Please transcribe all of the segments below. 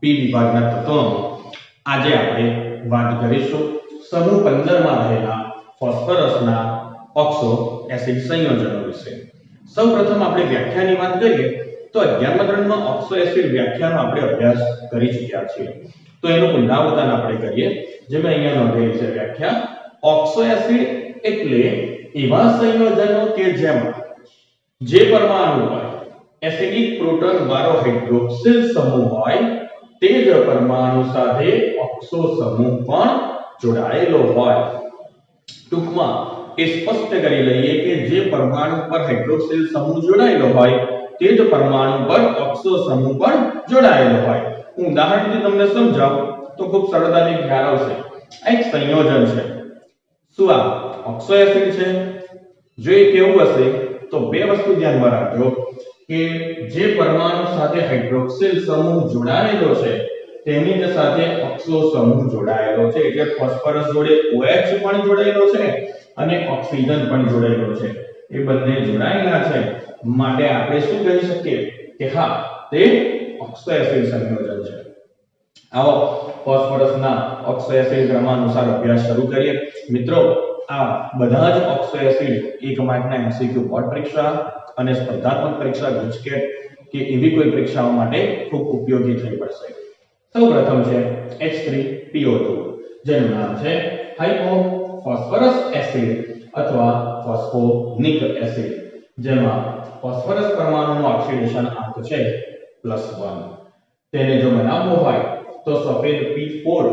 પી વિભાગના તત્વોમાં આજે આપણે વાત કરીશું સમૂહ 15 માં રહેલા ફોસ્ફરસના ઓક્સો એસિડ સંયોજનો વિશે। સૌપ્રથમ આપણે વ્યાખ્યાની વાત કરીએ તો 11મા ધોરણમાં ઓક્સો એસિડ વ્યાખ્યાનો આપણે અભ્યાસ કરી ચૂક્યા છીએ। તો એનું પુનરાવર્તન આપણે કરીએ। જેમ અહીંયા નોંધેલી છે વ્યાખ્યા, ઓક્સો એસિડ એટલે એવા સંયોજનો કે જેમાં જે પરમાણુ પર એસિડિક પ્રોટોન વાળો હાઇડ્રોક્સિલ સમૂહ હોય તે જ પરમાણુ સાથે ઓક્સો સમૂહ પણ જોડાયેલો હોય। ટૂંકમાં એ સ્પષ્ટ કરી લઈએ કે જે પરમાણુ પર હાઇડ્રોક્સિલ સમૂહ જોડાયેલો હોય તે જ પરમાણુ પર ઓક્સો સમૂહ પણ જોડાયેલો હોય। હું ઉદાહરણથી તમને સમજાવું તો ખૂબ સરળતાથી ખ્યાલ આવશે। આ એક સંયોજન છે। શું આ ઓક્સો એસિડ છે? જો એ કેવું હશે તો બે વસ્તુ ધ્યાનમાં રાખજો કે જે પરમાણુ સાથે હાઇડ્રોક્સિલ સમૂહ જોડાયેલો છે તેની જ સાથે ઓક્સો સમૂહ જોડાયેલો છે। એટલે ફોસ્ફરસ જોડે OH પણ જોડાયેલો છે અને ઓક્સિજન પણ જોડાયેલો છે। એ બંને જોડાયેલા છે માટે આપણે શું કહી શકીએ કે હા, તે ઓક્સો એસિડ સંયોજન છે। આવો ફોસ્ફરસના ઓક્સો એસિડ ક્રમાનુસાર અભ્યાસ શરૂ કરીએ। મિત્રો, આ બધા જ ઓક્સો એસિડ 1 માર્કના MCQ બોર્ડ પરીક્ષા અને સ્પર્ધાત્મક પરીક્ષા ગુજકેટ કે એવી કોઈ પરીક્ષાઓ માટે ખૂબ ઉપયોગી થઈ પડશે। સૌપ્રથમ છે H3PO2 જેનું નામ છે હાઇપોફોસ્ફરસ એસિડ અથવા ફોસ્ફોનિક એસિડ, જેમાં ફોસ્ફરસ પરમાણુનો ઓક્સિડેશન આંક છે +1। તેને જો બનાવવો હોય તો સફેદ P4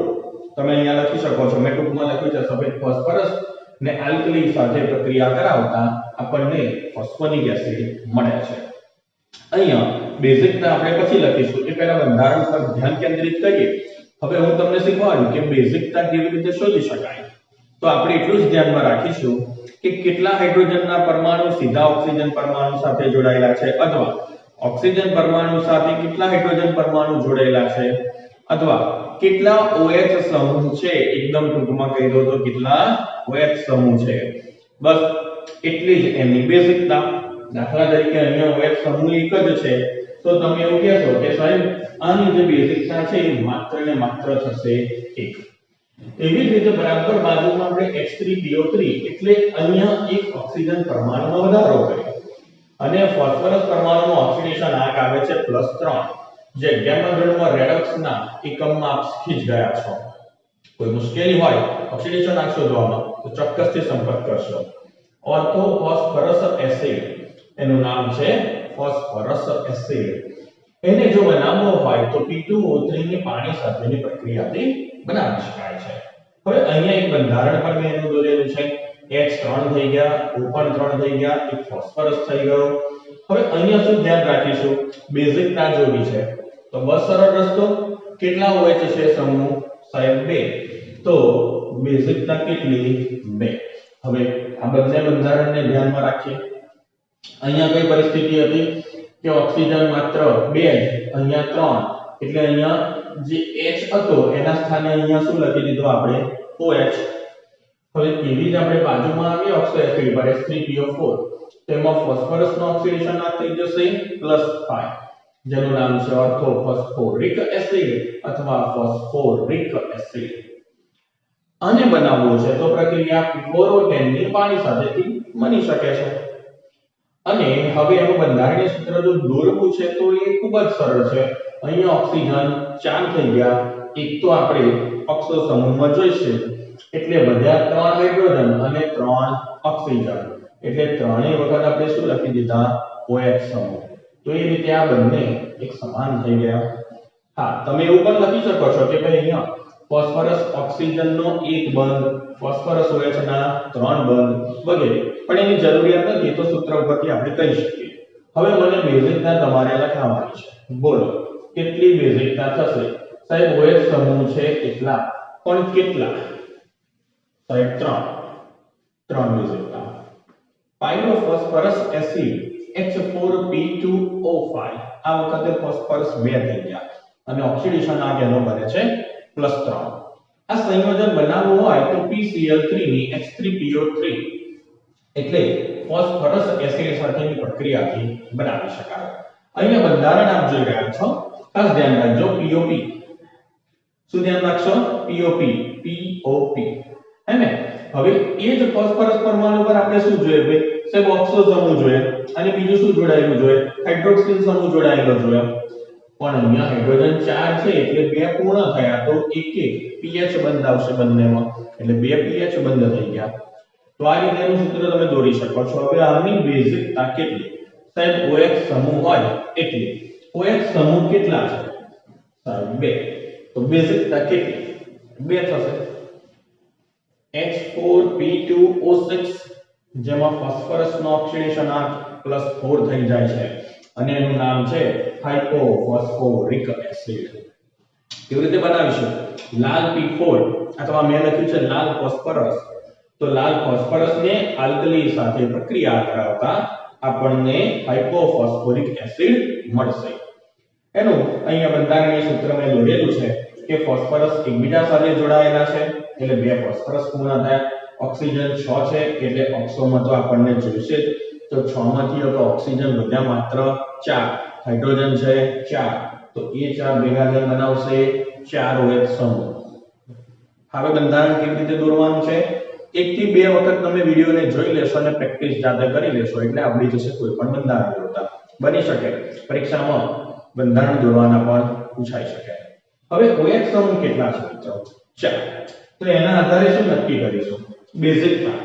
તમે અહીંયા લખી શકો છો, મેં ટૂંકમાં લખ્યું છે સફેદ ફોસ્ફરસ ને આલ્કલી સાથે પ્રક્રિયા કરાવતા આપણને ફોસ્ફોનિક એસિડ મળે છે। અહીંયા બેઝિકતા આપણે પછી લખીશું, એ પહેલા બંધારણ પર ધ્યાન કેન્દ્રિત કરીએ। હવે હું તમને શીખવાડું કે બેઝિકતા કેવી રીતે શોધી શકાય। તો આપણે એટલું જ ધ્યાનમાં રાખીશું કે કેટલા હાઇડ્રોજનના પરમાણુ સીધા ઓક્સિજન પરમાણુ સાથે જોડાયેલા છે અથવા ઓક્સિજન પરમાણુ સાથે કેટલા હાઇડ્રોજન પરમાણુ જોડાયેલા છે અથવા કેટલા OH સમૂહ છે। એકદમ ટૂંકમાં કહી દો તો કેટલા OH સમૂહ છે, બસ એટલી જ એની બેઝિકતા। દાખલા તરીકે અહીંયા OH સમૂહ એક જ છે તો તમે એવું કહેશો કે સાહેબ આની જે બેઝિકતા છે એ માત્ર ને માત્ર થશે 1। એવી જ રીતે બરાબર બાજુમાં આપણે H3PO3 એટલે અહીંયા એક ઓક્સિજન પરમાણુમાં વધારો કર્યો અને ફોસ્ફરસ પરમાણુનું ઓક્સિડેશન આંક આવે છે +3। જે 11મા ધોરણમાં રેડોક્સના એકમમાં આપ શીખી જ ગયા છો। કોઈ મુશ્કેલી હોય ઓક્સિડેશન આંક શોધવામાં તો ચોક્કસથી સંપર્ક કરશો। ઓર્થો ફોસ્ફરસ એસિડ એનું નામ છે ફોસ્ફરસ એસિડ। એને જો બનાવવો હોય તો P2O3 ની પાણી સાથેની પ્રક્રિયાથી બનાવી શકાય છે। હવે અહીંયા એક બંધારણ પર મેં એનું દોરેલું છે, H3 થઈ ગયા, O પણ 3 થઈ ગયા, એક ફોસ્ફરસ થઈ ગયો। હવે અહીંયા શું ધ્યાન રાખીશું, બેઝિકતા જોવી છે તો બસ સરળ રસ્તો, કેટલા OH છે સમૂહ સાહેબ 2, તો બેઝિકતા કેટલી 2। હવે આ બંને બંધારણને ધ્યાનમાં રાખીએ। અહીંયા કઈ પરિસ્થિતિ હતી કે ઓક્સિજન માત્ર 2 જ, અહીંયા 3, એટલે અહીંયા જે H હતો એના સ્થાને અહીંયા શું લખી દીધું આપણે OH। હવે એવી જ આપણે બાજુમાં આવીએ ઓક્સો એસિડ પર H3PO4 તેમાં ફોસ્ફરસનો ઓક્સિડેશન આંક થઈ જશે +5, જેનું નામ છે ઓર્થોફોસ્ફોરિક એસિડ અથવા ફોસ્ફોરિક એસિડ। આને બનાવવું છે તો પ્રક્રિયા P4O10 ની પાણી સાથેથી બની શકે છે। અને હવે એનું બંધારણીય સૂત્ર જો દોરવું છે તો એ ખૂબ જ સરળ છે। અહીંયા ઓક્સિજન 4 થઈ ગયા, એક તો આપણે ઓક્સો સમૂહમાં જોઈશે એટલે વધ્યા 3 હાઇડ્રોજન અને 3 ઓક્સિજન, એટલે ત્રણેય વખત આપણે શું લખી દીધા OH સમૂહ। તો એ રીતે આ બંને એક સમાન થઈ ગયા। હા, તમે એવું પણ લખી શકો છો કે ભાઈ અહીંયા ફોસ્ફરસ ઓક્સિજનનો 1 બંધ, ફોસ્ફરસ OH ના 3 બંધ વગેરે, પણ એની જરૂરિયાત નથી તો સૂત્ર ઉપરથી આપણે કહી શકીએ। હવે મને બેઝિકતા તમારે લખાવવાની છે, બોલો કેટલી બેઝિકતા થશે સાહેબ? OH સમૂહ છે કેટલા, પણ કેટલા સાહેબ? 3 બેઝિકતા। પાયરોફોસ્ફરસ એસિડ H4P2O5 આ વખતે ફોસ્ફરસ 2 થઈ ગયા અને ઓક્સિડેશન આંક એનો બને છે +3। આ સંયોજન બનાવવું હોય તો PCl3 ની H3PO3 એટલે ફોસ્ફરસ એસિડ સાથેની પ્રક્રિયાથી બનાવી શકાય। અહીંયા બંધારણ આપ જોઈ રહ્યા છો, ખાસ ધ્યાન રાખજો POP શું ધ્યાન રાખશો? પીઓપી, પીઓપી, હે ને? હવે એ જ ફોસ્ફરસ પરમાણુ પર આપણે શું જોઈએ ભાઈ? સાહેબ ઓક્સો સમૂહ જોઈએ અને બીજું શું જોડાયેલું જોઈએ? હાઇડ્રોક્સિલ સમૂહ જોડાયેલો જોઈએ. પણ અહીંયા હાઇડ્રોજન 4 છે એટલે બે પૂર્ણ થયા તો એક પીએચ બંધ આવશે બંનેમાં, એટલે બે પીએચ બંધ થઈ ગયા. તો આ રીતેનું સૂત્ર તમે દોરી શકો છો. હવે આની બેઝિકતા કેટલી? સાહેબ OH સમૂહ હોય એટલે OH સમૂહ કેટલા છે? સાહેબ 2. તો બેઝિકતા કેટલી? 2 થશે. H4P2O6 જેમાં ફોસ્ફરસનો ઓક્સિડેશન આંક +4 થઈ જાય છે અને એનું નામ છે હાઇપોફોસ્ફોરિક એસિડ. કેવી રીતે બનાવીશું? લાલ P4 અથવા મેં લખ્યું છે લાલ ફોસ્ફરસ, તો લાલ ફોસ્ફરસને આલ્કલી સાથે પ્રક્રિયા કરાવતા આપણને હાઇપોફોસ્ફોરિક એસિડ મળશે. એનું અહીંયા બંધારણીય સૂત્ર મેં દોરેલું છે કે ફોસ્ફરસ એકબીજા સાથે જોડાયેલા છે એટલે બે ફોસ્ફરસ પૂર્ણ થયા. ઓક્સિજન 6 છે એટલે ઓક્સોમાં તો આપણને જોઈશે જ, તો 6 માંથી હવે ઓક્સિજન વધ્યા માત્ર 4, હાઇડ્રોજન છે 4, તો એ 4 ભેગા થઈને બનાવશે 4 OH સમૂહ. હવે બંધારણ કેવી રીતે દોરવાનું છે? 1 થી 2 વખત તમે વિડિયોને જોઈ લેશો અને પ્રેક્ટિસ જાતે કરી લેશો એટલે આવડી જશે કોઈ પણ બંધારણ દોરતા. બની શકે પરીક્ષામાં બંધારણ દોરવાના પણ પૂછાઈ શકે. હવે OH સમૂહ કેટલા છે મિત્રો? 4. તો એના આધારે શું નક્કી કરીશું? બેઝિકતા.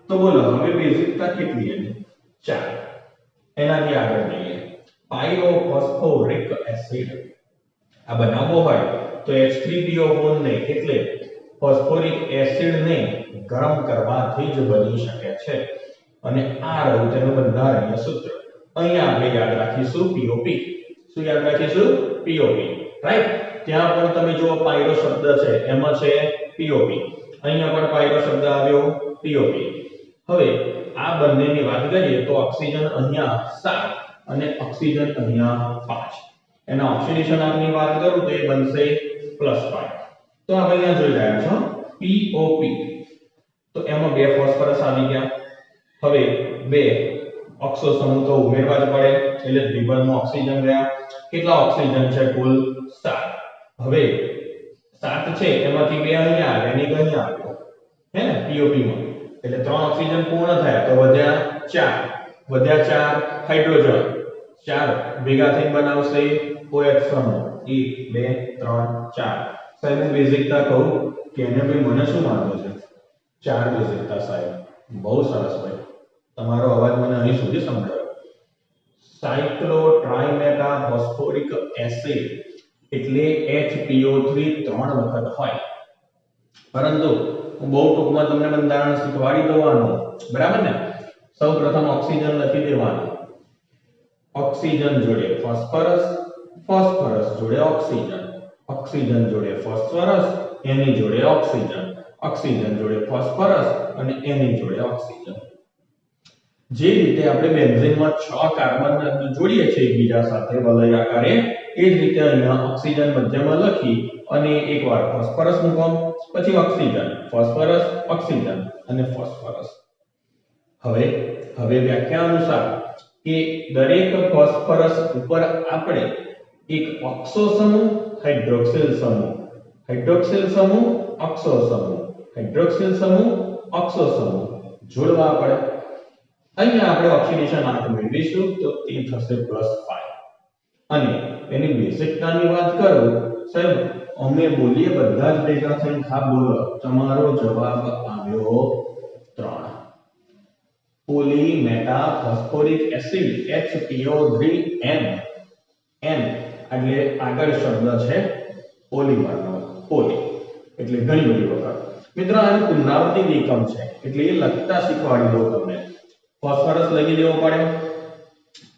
તો બોલો હવે બેઝિકતા કેટલી છે? 4. એનાથી આગળ જઈએ. પાયરોફોસ્ફોરિક એસિડ આ બનાવવો હોય તો H3PO4 ને એટલે ફોસ્ફોરિક એસિડ ને ગરમ કરવાથી જ બની શકે છે અને આ રહ્યું તેનું બંધારણીય સૂત્ર. અહીંયા આપણે યાદ રાખીશું POP. શું યાદ રાખીશું? POP, right? ત્યાં પણ તમે જુઓ પાયરો શબ્દ છે એમાં છે POP, અહીંયા પણ પાયરો શબ્દ આવ્યો POP. હવે આ બંનેની વાત કરીએ તો ઓક્સિજન અહીંયા 7 અને ઓક્સિજન અહીંયા 5. એના ઓક્સિડેશન આંકની વાત કરું તો એ બનશે +5. તો આપણે અહીંયા જોઈ રહ્યા છો POP, તો એમાં બે ફોસ્ફરસ આવી ગયા. હવે બે ઓક્સો સમૂહ તો ઉમેરવા જ પડે એટલે દ્વિબંધમાં ઓક્સિજન ગયા. કેટલા ઓક્સિજન છે? કુલ 7. હવે 7 છે એમાંથી બે અહીંયા આવ્યા અને એક અહીંયા આવ્યો, હે ને? POP માં એટલે 3 ઓક્સિજન પૂર્ણ થયા તો વધ્યા 4, હાઇડ્રોજન 4 ભેગા થઈને બનાવશે OH સમૂહ 1 2 3 4. સાહેબ હું બેઝિકતા કહું કે એને ભાઈ મને શું માનવું છે? 4 બેઝિકતા સાહેબ. બહુ સરસ ભાઈ, તમારો અવાજ મને અહીં સુધી સંભળાયો. સાયક્લોટ્રાઇમેટા ફોસ્ફોરિક એસિડ એટલે HPO3 3 વખત હોય. પરંતુ હું બહુ ટૂંકમાં તમને બંધારણ શીખવાડી દઉં, બરાબર ને? સૌપ્રથમ ઓક્સિજન લખી દેવાનું. ઓક્સિજન જોડે ફોસ્ફરસ, ફોસ્ફરસ જોડે ઓક્સિજન, ઓક્સિજન જોડે ફોસ્ફરસ, એની જોડે ઓક્સિજન, ઓક્સિજન જોડે ફોસ્ફરસ અને એની જોડે ઓક્સિજન. જે રીતે આપણે બેન્ઝીનમાં 6 કાર્બન જોડીએ છીએ એકબીજા સાથે વલય આકારે, એ જ રીતે અહીંયા ઓક્સિજન મધ્યમાં લખી અને એકવાર ફોસ્ફરસ મૂકો, પછી ઓક્સિજન, ફોસ્ફરસ, ઓક્સિજન અને ફોસ્ફરસ. હવે વ્યાખ્યા અનુસાર કે દરેક ફોસ્ફરસ ઉપર આપણે એક ઓક્સો સમૂહ, હાઇડ્રોક્સિલ સમૂહ, હાઇડ્રોક્સિલ સમૂહ, ઓક્સો સમૂહ, હાઇડ્રોક્સિલ સમૂહ, ઓક્સો સમૂહ જોડવા પડે. અહીંયા આપણે ઓક્સિડેશન આંક મેળવીશું તો તે થશે +5. અને એની બેઝિકતાની વાત કરું સાહેબ, અમે બોલીએ બધા જ ભેગા થઈને હા બોલો, તમારો જવાબ આવ્યો 3. પોલીમેટા ફોસ્ફોરિક એસિડ HPO3N. N એટલે આગળ શબ્દ છે પોલીમરનો, પોલી એટલે ઘણી બધી વખત. મિત્રો આનું પુનરાવર્તિત એકમ છે એટલે એ લખતા શીખવાડી દઉં તમને. ફોસ્ફરસ લખી દેવો પડે,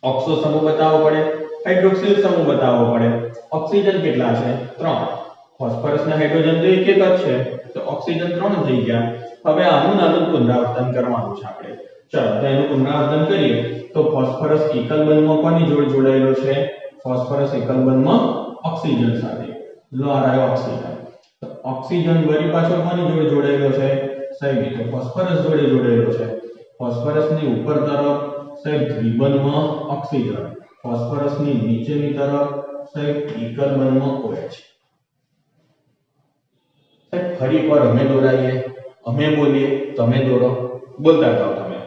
ઓક્સો સમૂહ બતાવવો પડે, હાઇડ્રોક્સિલ સમૂહ બતાવવો પડે. ઓક્સિજન કેટલા છે? 3. ફોસ્ફરસ અને હાઇડ્રોજન તો એક જ છે તો ઓક્સિજન 3 થઈ ગયા. હવે આનું નાનું પુનરાવર્તન કરવાનું છે આપણે. ચલો તો એનું પુનરાવર્તન કરીએ તો ફોસ્ફરસ એકલ બંધમાં કોની જોડે જોડાયેલો છે? ફોસ્ફરસ એકલ બંધમાં ઓક્સિજન સાથે. લો આ રહ્યો ઓક્સિજન. તો ઓક્સિજન વળી પાછો કોની જોડે જોડાયેલો છે? સાહેબ તો ફોસ્ફરસ જોડે જોડાયેલો છે. ફોસ્ફરસની ઉપર તરફ સાહેબ દ્વિબંધમાં ઓક્સિજન, ફોસ્ફરસની નીચેની તરફ સાહેબ એકલ બંધમાં OH. ફરી એકવાર અમે દોરાઈએ, અમે બોલીએ, તમે દોરો, બોલતા જાઓ તમે.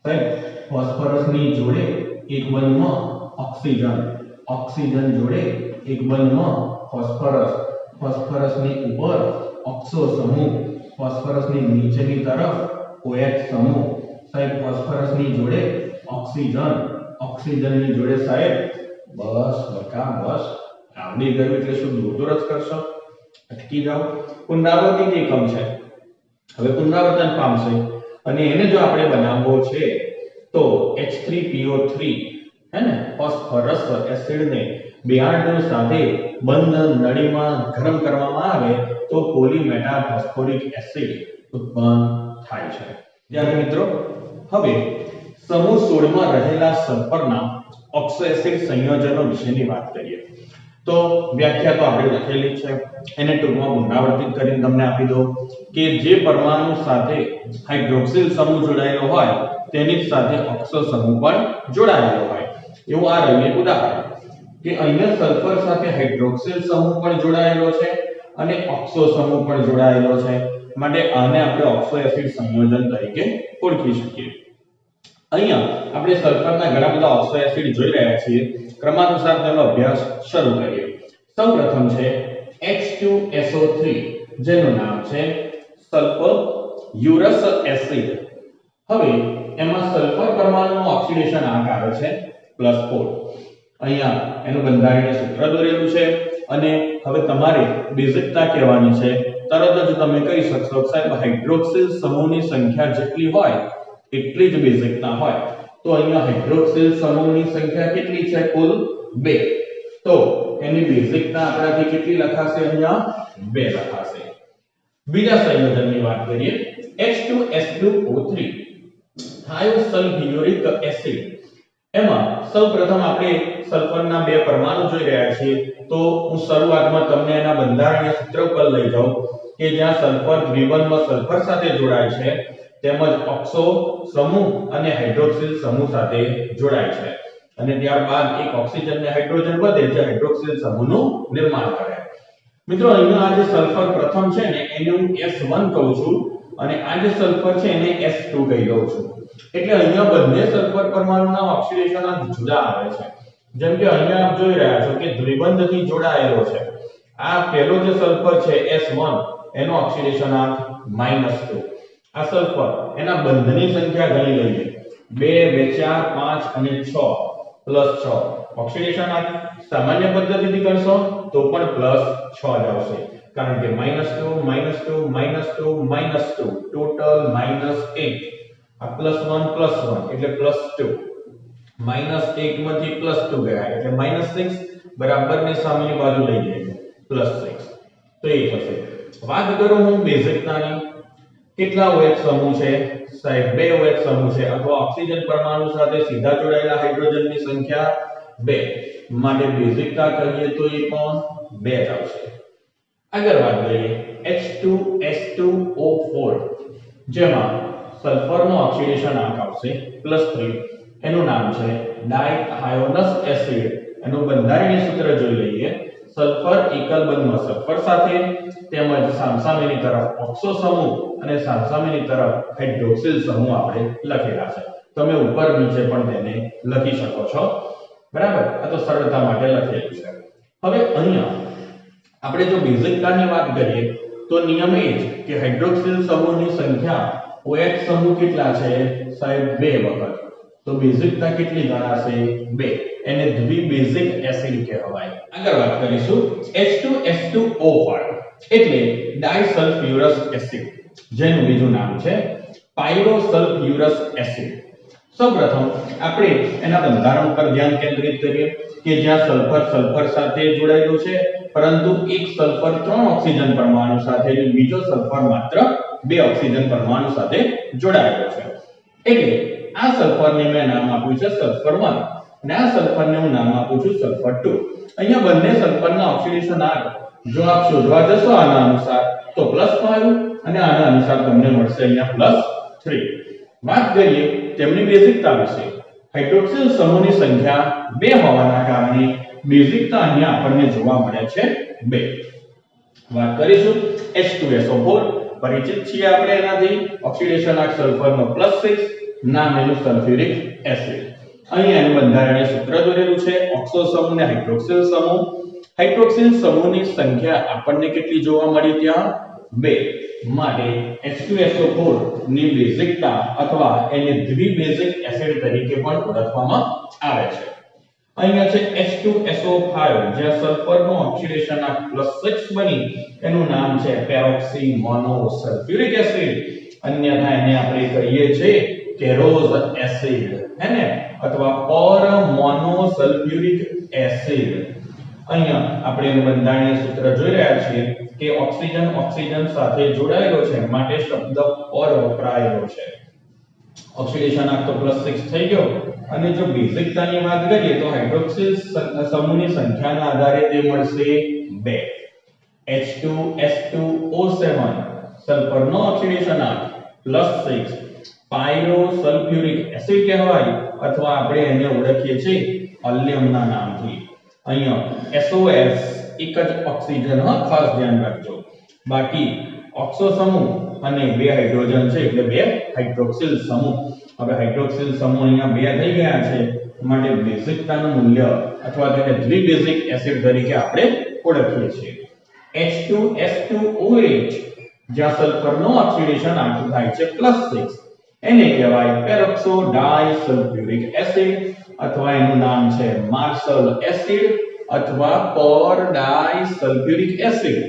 સાહેબ ફોસ્ફરસની જોડે એક બંધમાં ઓક્સિજન, ઓક્સિજન જોડે એક બંધમાં ફોસ્ફરસ, ફોસ્ફરસની ઉપર ઓક્સો સમૂહ, ફોસ્ફરસની નીચેની તરફ OH સમૂહ. સાહેબ ફોસ્ફરસની જોડે ઓક્સિજન, ઓક્સિજનની જોડે સાહેબ બસ બકા બસ આવડી ગયું એટલે શું દૂર જ કરશો, અટકી જાઓ. પુનરાવર્તિત એકમ છે, હવે પુનરાવર્તન પામશે અને એને જો આપણે બનાવવો છે તો H3PO3 હે ને ફોસ્ફરસ એસિડને બેઆર્ડન સાથે બંધ નળીમાં ગરમ કરવામાં આવે તો પોલીમેટાફોસ્ફોરિક એસિડ ઉત્પન્ન થાય છે. વિદ્યાર્થી મિત્રો, હવે સમૂહ 16 માં રહેલા સલ્ફરના ઓક્સો એસિડ સંયોજનો વિશેની વાત કરીએ. તો વ્યાખ્યા તો આપણે લખેલી છે, એને ટૂંકમાં પુનરાવર્તિત કરીને તમને આપી દો કે જે પરમાણુ સાથે હાઇડ્રોક્સિલ સમૂહ જોડાયેલો હોય તેની સાથે ઓક્સો સમૂહ પણ જોડાયેલો હોય. એવું આ રહ્યું એક ઉદાહરણ કે અહીંયા સલ્ફર સાથે હાઇડ્રોક્સિલ સમૂહ પણ જોડાયેલો છે અને ઓક્સો સમૂહ પણ જોડાયેલો છે, માટે આને આપણે ઓક્સો એસિડ સંયોજન તરીકે ઓળખી શકીએ. અહીંયા આપણે સલ્ફરના ઘણા બધા ઓક્સો એસિડ જોઈ રહ્યા છીએ. ક્રમાનુસાર તેનો અભ્યાસ શરૂ કરીએ. સૌપ્રથમ છે H2SO3 જેનું નામ છે સલ્ફ્યુરસ એસિડ. હવે એમાં સલ્ફર પરમાણુનું ઓક્સિડેશન આંક આવે છે +4. અહીંયા એનું બંધારણીય સૂત્ર દોરેલું છે અને હવે તમારે બેઝિકતા કહેવાની છે. તરત જ તમે કહી શકશો સાહેબ હાઇડ્રોક્સિલ સમૂહની સંખ્યા જેટલી હોય એટલી જ બેઝિકતા હોય. તો અહીંયા હાઇડ્રોક્સિલ સમૂહની સંખ્યા કેટલી છે? કુલ 2. તો એની બેઝિકતા આપણાથી કેટલી લખાશે? અહીંયા 2 લખાશે. બીજા સંયોજનની વાત કરીએ H2SO3 થાયોસલ્ફ્યુરિક એસિડ. એમાં સૌપ્રથમ આપણે સલ્ફરના 2 પરમાણુ જોઈ રહ્યા છીએ. તો હું શરૂઆતમાં તમને એના બંધારણીય સૂત્ર પર લઈ જાઉં કે જ્યાં સલ્ફર દ્વિબંધમાં સલ્ફર સાથે જોડાય છે તેમજ ઓક્સો સમૂહ અને હાઇડ્રોક્સિલ સમૂહ સાથે જોડાય છે અને ત્યારબાદ એક ઓક્સિજન ને હાઇડ્રોજન વધે જે હાઇડ્રોક્સિલ સમૂહનું નિર્માણ કરે. મિત્રો અહીંયા આ જે સલ્ફર પ્રથમ છે ને એને હું S1 કહું છું અને આ જે સલ્ફર છે એને S2 કહી દઉં છું. એટલે અહીંયા બંને સલ્ફર પરમાણુના ઓક્સિડેશન આંક જુદા આવે છે. જેમ કે અહીંયા આપ જોઈ રહ્યા છો કે દ્વિબંધથી જોડાયેલો છે. આ પહેલો જે સલ્ફર છે S1 એનો ઓક્સિડેશન આંક -2. આ સલ્ફર એના બંધની સંખ્યા ગણી લઈએ 2 2 4 5 અને 6 +6. ઓક્સિડેશન આંક સામાન્ય પદ્ધતિથી કરશો તો પણ +6 જ આવશે કારણ કે -2 -2 -2 -2 ટોટલ -8. આ +1 એટલે +2. -8 માંથી +2 ગયા એટલે -6 બરાબરની સામેની બાજુ લઈ જઈએ +6. તો એ થશે. વાત કરું હું બેઝિકતાની, કેટલા OH સમૂહ છે? સાહેબ 2 OH સમૂહ છે અથવા ઓક્સિજન પરમાણુ સાથે સીધા જોડાયેલા હાઇડ્રોજનની સંખ્યા 2 માટે બેઝિકતા કહીએ તો એ પણ 2 જ આવશે. આગળ વાત કરીએ H2S2O4 જેમાં સલ્ફરનો ઓક્સિડેશન આંક આવશે +3. એનું નામ છે ડાયથાયોનસ એસિડ. એનું બંધારણીય સૂત્ર જોઈ લઈએ. સલ્ફર એકલ બંધમાં સલ્ફર સાથે તેમજ સામસામેની તરફ ઓક્સો સમૂહ અને સામસામેની તરફ હાઇડ્રોક્સિલ સમૂહ આપણે લખેલા છે. તમે ઉપર નીચે પણ તેને લખી શકો છો. બરાબર, આ તો સરળતા માટે લખેલું છે. હવે અહીંયા આપણે જો બેઝિકતાની વાત કરીએ તો નિયમ એ છે કે હાઇડ્રોક્સિલ સમૂહની સંખ્યા OH સમૂહ કેટલા છે? સાહેબ 2 વખત. તો બેઝિકતા કેટલી ગણાશે? 2. એને દ્વિબેઝિક એસિડ કહેવાય. આગળ વાત કરીશું H2S2O5 એટલે ડાયસલ્ફ્યુરસ એસિડ જેનું બીજું નામ છે પાયરોસલ્ફ્યુરસ એસિડ. સૌપ્રથમ આપણે એના બંધારણ પર ધ્યાન કેન્દ્રિત કરીએ કે જ્યાં સલ્ફર સલ્ફર સાથે જોડાયેલું છે પરંતુ એક સલ્ફર 3 ઓક્સિજન પરમાણુ સાથે અને બીજો સલ્ફર માત્ર 2 ઓક્સિજન પરમાણુ સાથે જોડાયેલો છે. એટલે આ સલ્ફરને મેં નામ આપ્યું છે સલ્ફર 1 અને આ સલ્ફરને હું નામ આપું છું સલ્ફર 2. અહીંયા બંને સલ્ફરના ઓક્સિડેશન આંક જો આપ શોધવા જશો આના અનુસાર તો +5 અને આના અનુસાર તમને મળશે અહીંયા +3. વાત કરીએ તેમની બેઝિકતા વિશે. હાઇડ્રોક્સિલ સમૂહની સંખ્યા 2 હોવાના કારણે બેઝિકતા અહીંયા આપણને જોવા મળે છે 2. વાત કરીશું H2SO4 પરિચિત છીએ આપણે એનાથી ઓક્સિડેશન આંક સલ્ફરનો +6 નામ એનું સલ્ફ્યુરિક એસિડ અહીં એનું બંધારણીય સૂત્ર દોરેલું છે ઓક્સો સમૂહ ને હાઇડ્રોક્સિલ સમૂહ હાઇડ્રોક્સિલ સમૂહની સંખ્યા આપણને કેટલી જોવા મળી ત્યાં 2 માટે H2SO4 ની બેઝિકતા અથવા એને દ્વિબેઝિક એસિડ તરીકે પણ ઓળખવામાં આવે છે અહીંયા છે H2SO5 જ્યાં સલ્ફરનું ઓક્સિડેશન આંક +6 બની એનું નામ છે પેરોક્સી મોનોસલ્ફ્યુરિક એસિડ અન્યથા એને આપણે કહીએ છીએ કેરોઝ એસિડ હે ને અથવા પર મોનોસલ્ફ્યુરિક એસિડ અહીંયા આપણે એનું બંધારણીય સૂત્ર જોઈ રહ્યા છીએ કે ઓક્સિજન ઓક્સિજન સાથે જોડાયેલો છે માટે શબ્દ પર વપરાયેલો છે ઓક્સિડેશન આંક તો +6 થઈ ગયો અને જો બેઝિકતાની વાત કરીએ તો હાઇડ્રોક્સિલ સમૂહની સંખ્યાના આધારે તે મળશે 2 H2S2O7 સલ્ફરનો ઓક્સિડેશન આંક +6 પાયરોસલ્ફ્યુરિક એસિડ કહેવાય અથવા આપણે એને ઓળખીએ છીએ ઓલિયમના નામથી અહીંયા SOS એક જ ઓક્સિજન ખાસ ધ્યાન રાખજો બાકી ઓક્સો સમૂહ અને 2 હાઇડ્રોજન છે એટલે 2 હાઇડ્રોક્સિલ સમૂહ હવે હાઇડ્રોક્સિલ સમૂહ અહીંયા 2 થઈ ગયા છે માટે બેઝિકતાનું મૂલ્ય અથવા તેને દ્વિબેઝિક એસિડ તરીકે આપણે ઓળખીએ છીએ H2S2OH જ્યાં સલ્ફરનો ઓક્સિડેશન આંક થાય છે +6 એને કહેવાય પેરોક્સો ડાઇસલ્ફ્યુરિક એસિડ અથવા એનું નામ છે માર્શલ એસિડ અથવા પર ડાઇસલ્ફ્યુરિક એસિડ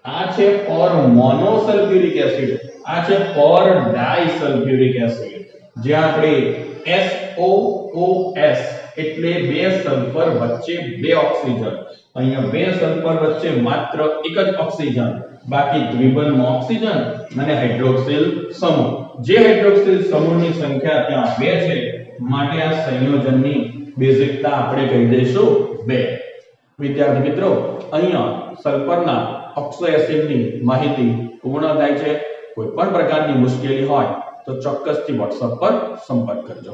આ છે પર મોનોસલ્ફ્યુરિક એસિડ આ છે પર ડાઇસલ્ફ્યુરિક એસિડ જ્યાં આપણે SOOS એટલે 2 સલ્ફર વચ્ચે 2 ઓક્સિજન અહીંયા 2 સલ્ફર વચ્ચે માત્ર એક જ ઓક્સિજન બાકી દ્વિબંધમાં ઓક્સિજન અને હાઇડ્રોક્સિલ સમૂહ જે હાઇડ્રોક્સિલ સમૂહની સંખ્યા ત્યાં 2 છે માટે આ સંયોજનની બેઝિકતા આપણે કહી દઈશું 2 વિદ્યાર્થી મિત્રો અહીંયા સલ્ફરના ઓક્સો એસિડની માહિતી પૂર્ણ થાય છે કોઈ પણ પ્રકારની મુશ્કેલી હોય તો ચોક્કસથી WhatsApp પર સંપર્ક કરજો